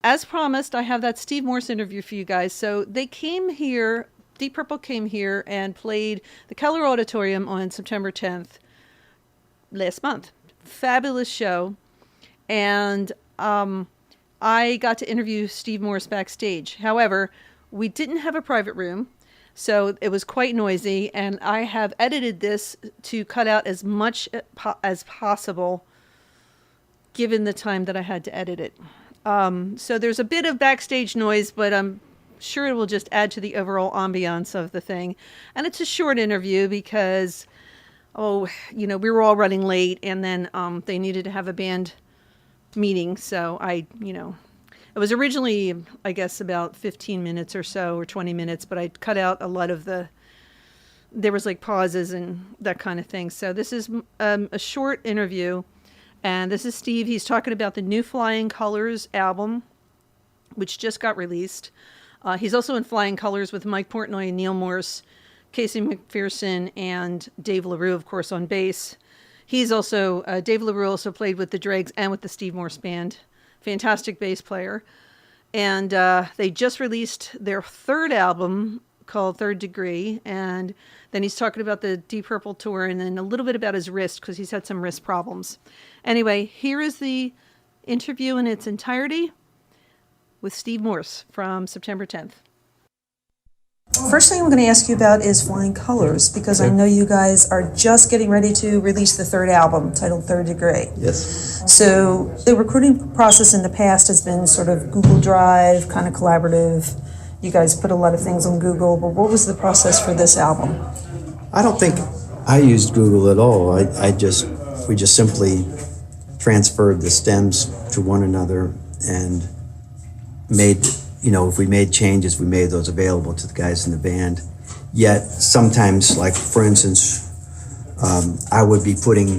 as promised, I have that Steve Morse interview for you guys. So they came here, Deep Purple came here and played the Keller Auditorium on September 10th last month. Fabulous show. And I got to interview Steve Morse backstage. However, we didn't have a private room, so it was quite noisy, and I have edited this to cut out as much as possible given the time that I had to edit it. So there's a bit of backstage noise, but I'm sure it will just add to the overall ambiance of the thing. And it's a short interview because, we were all running late, and then they needed to have a band meeting. So it was originally, I guess, about 15 minutes or so, or 20 minutes, but I cut out a lot of there was like pauses and that kind of thing. So this is a short interview. And this is Steve. He's talking about the new Flying Colors album, which just got released. He's also in Flying Colors with Mike Portnoy and Neil Morse, Casey McPherson, and Dave LaRue, of course, on bass. He's also, Dave LaRue also played with the Dregs and with the Steve Morse Band. Fantastic bass player. And they just released their third album called Third Degree. And then he's talking about the Deep Purple tour and then a little bit about his wrist because he's had some wrist problems. Anyway, here is the interview in its entirety with Steve Morse from September 10th. First thing I'm going to ask you about is Flying Colors, because I know you guys are just getting ready to release the third album titled Third Degree. Yes. So the recording process in the past has been sort of Google Drive, kind of collaborative. You guys put a lot of things on Google, but what was the process for this album? I don't think I used Google at all. We just simply transferred the stems to one another and made, if we made changes, we made those available to the guys in the band. Yet sometimes, like for instance, I would be putting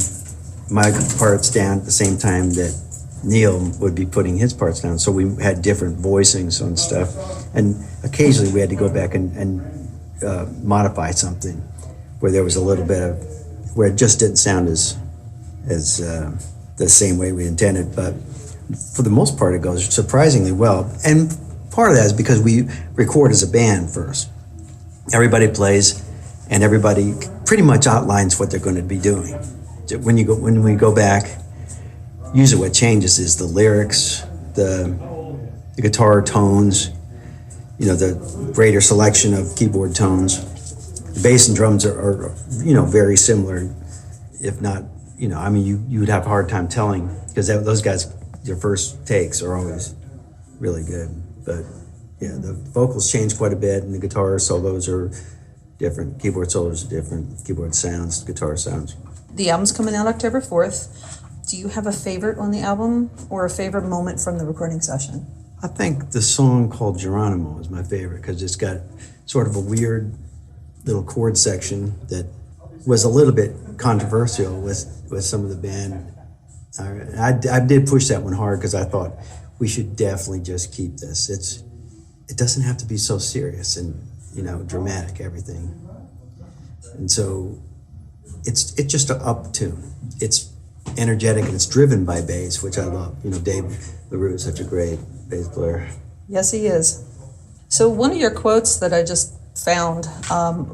my parts down at the same time that Neil would be putting his parts down. So we had different voicings on stuff. And occasionally we had to go back and modify something where there was a little bit of, where it just didn't sound as the same way we intended. But for the most part, it goes surprisingly well. And part of that is because we record as a band first. Everybody plays, and everybody pretty much outlines what they're going to be doing. When we go back, usually what changes is the lyrics, the guitar tones, the greater selection of keyboard tones. The bass and drums are very similar, if not, you would have a hard time telling, because those guys, their first takes are always really good. But yeah, the vocals change quite a bit, and the guitar solos are different. Keyboard solos are different. Keyboard sounds, guitar sounds. The album's coming out October 4th. Do you have a favorite on the album or a favorite moment from the recording session? I think the song called Geronimo is my favorite because it's got sort of a weird little chord section that was a little bit controversial with some of the band. I did push that one hard because I thought we should definitely just keep this. It doesn't have to be so serious and dramatic, everything. And so it's just an up tune. It's energetic and it's driven by bass, which I love. Dave LaRue is such a great bass player. Yes, he is. So one of your quotes that I just found,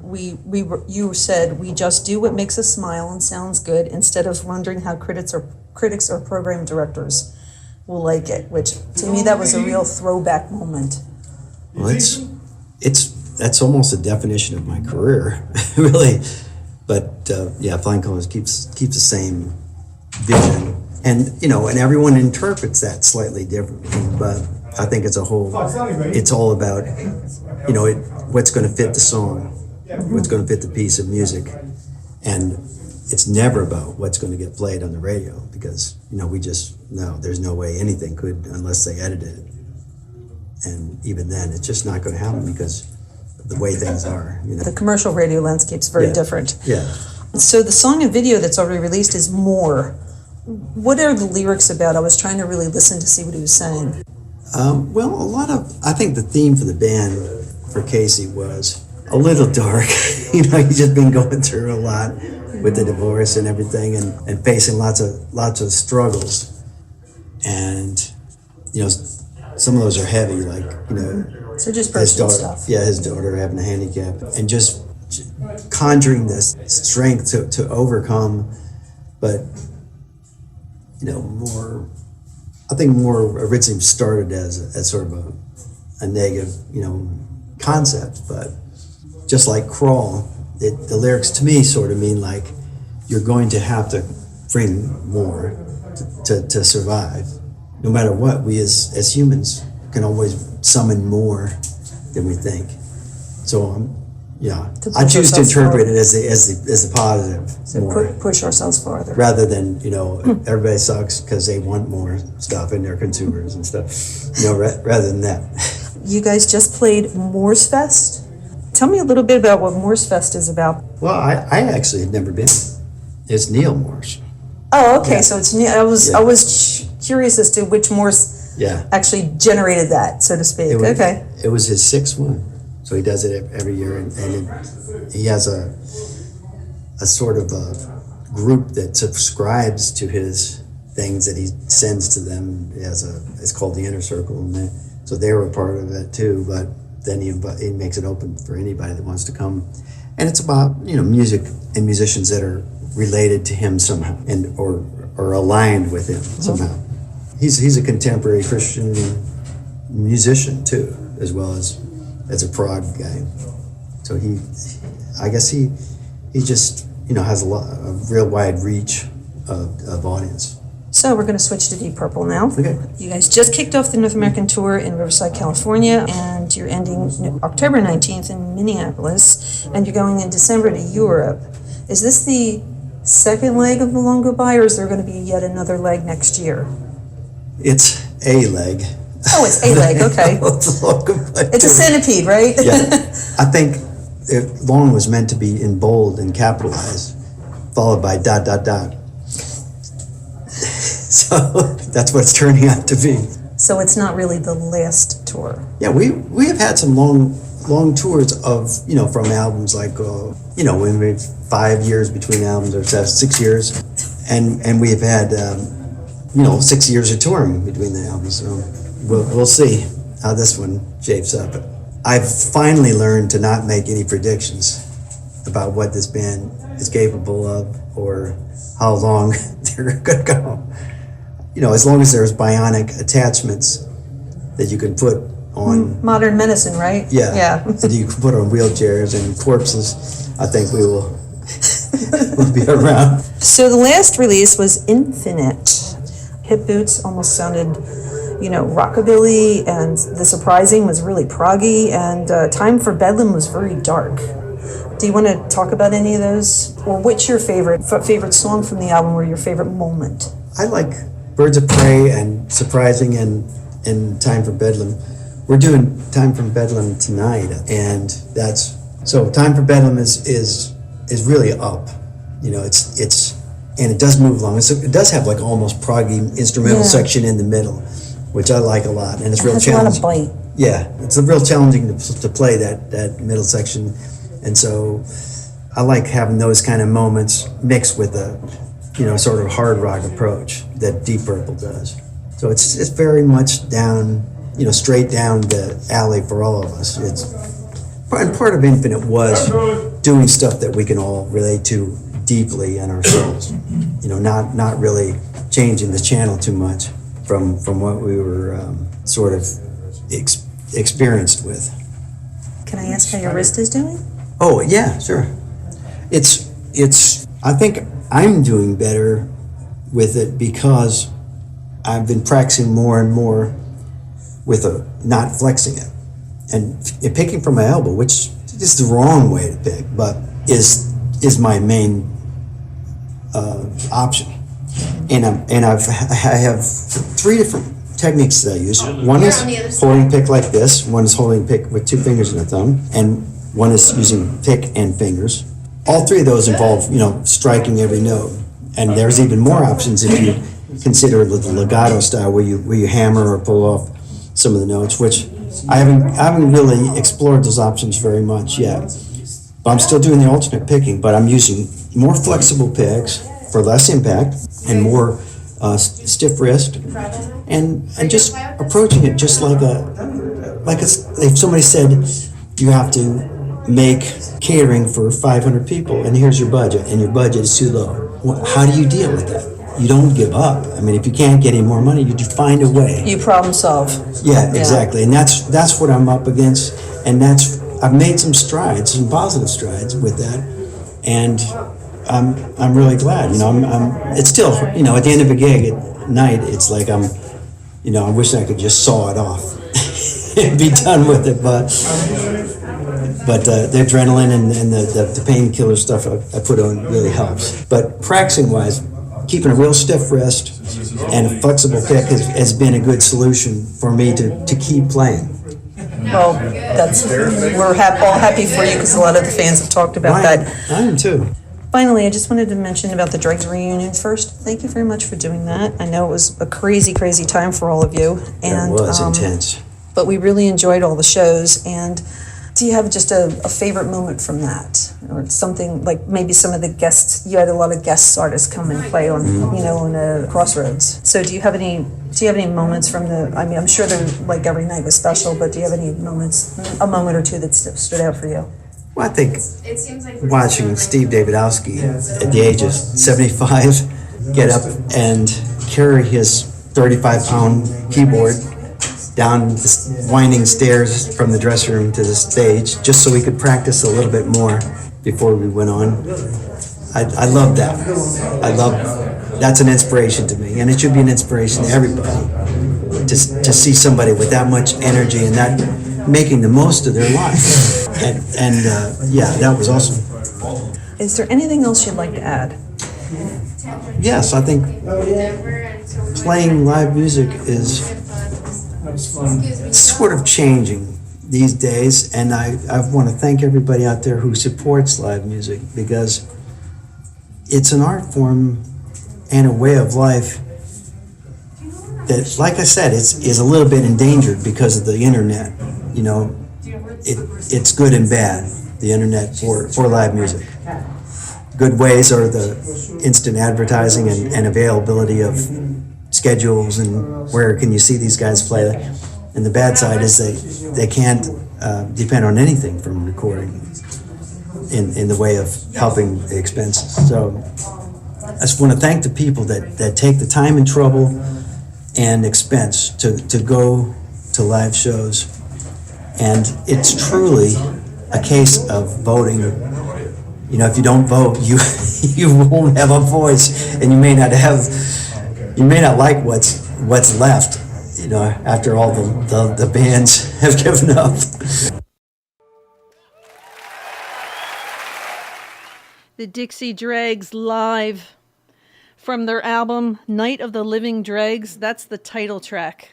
you said, "We just do what makes us smile and sounds good instead of wondering how critics or program directors will like it," which to me that was a real throwback moment. Well, that's almost a definition of my career, really. But Flying Colors keeps the same vision, and and everyone interprets that slightly differently. But I think as a whole, it's all about what's going to fit the song, what's going to fit the piece of music, and it's never about what's going to get played on the radio because we just know there's no way anything could unless they edited it, and even then it's just not going to happen because of the way things are. The commercial radio landscape's very different. Yeah. So the song and video that's already released is More. What are the lyrics about? I was trying to really listen to see what he was saying. I think the theme for the band for Casey was a little dark. He's just been going through a lot with the divorce and everything and facing lots of struggles. And, some of those are heavy, like, So just his personal daughter, stuff. yeah, his daughter having a handicap, and just conjuring this strength to overcome, but more. I think more originally started as sort of a negative, concept, but just like crawl, the lyrics to me sort of mean like you're going to have to bring more to survive. No matter what, we as humans can always summon more than we think. So I choose to interpret it as the positive So more, push ourselves farther. rather than everybody sucks because they want more stuff and they're consumers and stuff. Rather than that. You guys just played Morse Fest. Tell me a little bit about what Morse Fest is about. Well, I actually had never been. It's Neil Morse. Oh, okay. Yeah. So it's I was curious as to which Morse Yeah. actually generated that, so to speak. Okay. It was his sixth one, so he does it every year, and he has a sort of a group that subscribes to his things that he sends to them. It's called the Inner Circle, and so they were a part of it too. But then he makes it open for anybody that wants to come, and it's about music and musicians that are related to him somehow and or aligned with him somehow. He's a contemporary Christian musician too, as well as a prog guy. So I guess he just has a real wide reach of audience. So we're going to switch to Deep Purple now. Okay. You guys just kicked off the North American tour in Riverside, California, and you're ending October 19th in Minneapolis, and you're going in December to Europe. Is this the second leg of the Long Goodbye, or is there going to be yet another leg next year? It's a leg. Oh, it's a leg, okay. It's a centipede, right? Yeah. I think long was meant to be in bold and capitalized, followed by ... So that's what it's turning out to be. So it's not really the last tour. Yeah, we have had some long tours of from albums like when we have 5 years between albums or 6 years, and we have had 6 years of touring between the albums. So we'll see how this one shapes up. I've finally learned to not make any predictions about what this band is capable of or how long they're going to go. As long as there's bionic attachments that you can put on. Modern medicine, right? Yeah. Yeah. That you can put on wheelchairs and corpses, I think we will we'll be around. So the last release was Infinite. Hip Boots almost sounded, rockabilly, and The Surprising was really proggy, and Time for Bedlam was very dark. Do you want to talk about any of those? Or what's your favorite song from the album or your favorite moment? I like Birds of Prey and Surprising and Time for Bedlam. We're doing Time for Bedlam tonight, and so Time for Bedlam is really up. It's and it does move along. It does have like almost proggy instrumental section in the middle, which I like a lot, and it's real challenging. A lot of bite. Yeah, it's a real challenging to play that middle section, and so I like having those kind of moments mixed with a sort of hard rock approach that Deep Purple does. So it's very much down, straight down the alley for all of us. And part of Infinite was doing stuff that we can all relate to deeply in our souls. Not really changing the channel too much from what we were sort of experienced with. Can I ask how your wrist is doing? Oh yeah, sure. It's. I think I'm doing better with it because I've been practicing more and more with not flexing it and picking from my elbow, which is the wrong way to pick, but is my main option. And I have 3 different techniques that I use. One is holding pick like this. One is holding pick with 2 fingers and a thumb, and one is using pick and fingers. All 3 of those involve, striking every note. And there's even more options if you consider the legato style, where you hammer or pull off some of the notes, which I haven't really explored those options very much yet. But I'm still doing the alternate picking, but I'm using more flexible picks for less impact and more stiff wrist, and just approaching it just like if somebody said you have to make catering for 500 people and here's your budget and your budget is too low. Well, how do you deal with that? You don't give up. I mean, if you can't get any more money, you just find a way. You problem solve. Yeah, exactly. And that's what I'm up against. And I've made some strides, some positive strides with that. And I'm really glad. It's still, at the end of a gig at night, it's like I wish I could just saw it off and be done with it. But the adrenaline and the painkiller stuff I put on really helps. But practicing wise, keeping a real stiff wrist and a flexible pick has been a good solution for me to keep playing. Well, we're all happy for you because a lot of the fans have talked about that. I am too. Finally, I just wanted to mention about the Dregs reunion first. Thank you very much for doing that. I know it was a crazy, crazy time for all of you. And, It was intense. But we really enjoyed all the shows. And do you have just a favorite moment from that? Or something like maybe some of the guests, you had a lot of guest artists come and play on, on Crossroads. So do you have any moments from I'm sure they're like every night was special, but do you have any moments, a moment or two that stood out for you? Well, I think watching Steve Davidowski at the age of 75 get up and carry his 35-pound keyboard down the winding stairs from the dressing room to the stage, just so we could practice a little bit more before we went on. I love that. That's an inspiration to me, and it should be an inspiration to everybody to see somebody with that much energy and that making the most of their life. And that was awesome. Is there anything else you'd like to add? Yes, I think playing live music is sort of changing these days, and I want to thank everybody out there who supports live music, because it's an art form and a way of life that, like I said, is a little bit endangered because of the internet. It's good and bad, the internet for live music. Good ways are the instant advertising and availability of schedules and where can you see these guys play. And the bad side is they can't depend on anything from recording in the way of helping the expenses. So I just want to thank the people that take the time and trouble and expense to go to live shows. And it's truly a case of voting. If you don't vote, you won't have a voice, and you may not like what's left, after all the bands have given up. The Dixie Dregs live from their album Night of the Living Dregs. That's the title track.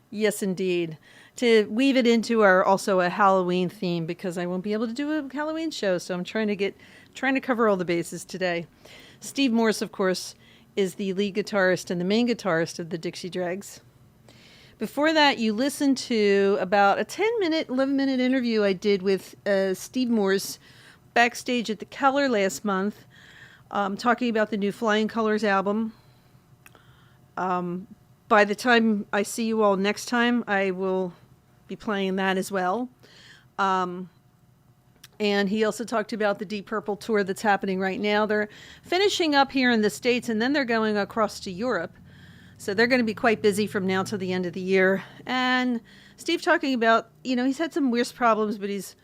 Yes, indeed. To weave it into also a Halloween theme, because I won't be able to do a Halloween show, so I'm trying to cover all the bases today. Steve Morse, of course, is the lead guitarist and the main guitarist of the Dixie Dregs. Before that, you listened to about a 11-minute interview I did with Steve Morse backstage at the Keller last month, talking about the new Flying Colors album. By the time I see you all next time, I will be playing that as well. And he also talked about the Deep Purple tour that's happening right now. They're finishing up here in the States, and then they're going across to Europe. So they're going to be quite busy from now till the end of the year. And Steve talking about, he's had some wrist problems, but he's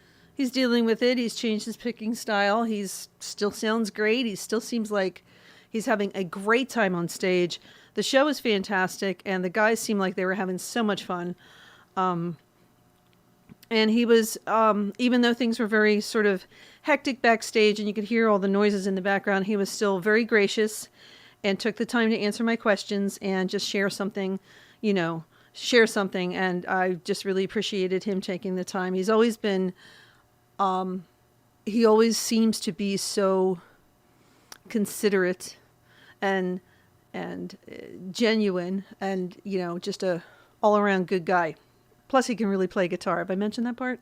dealing with it. He's changed his picking style. He's still sounds great. He still seems like he's having a great time on stage. The show is fantastic, and the guys seemed like they were having so much fun. And he was, even though things were very sort of hectic backstage and you could hear all the noises in the background, he was still very gracious and took the time to answer my questions and just share something. And I just really appreciated him taking the time. He's always been, he always seems to be so considerate and genuine and, just a all-around good guy. Plus, he can really play guitar. Have I mentioned that part?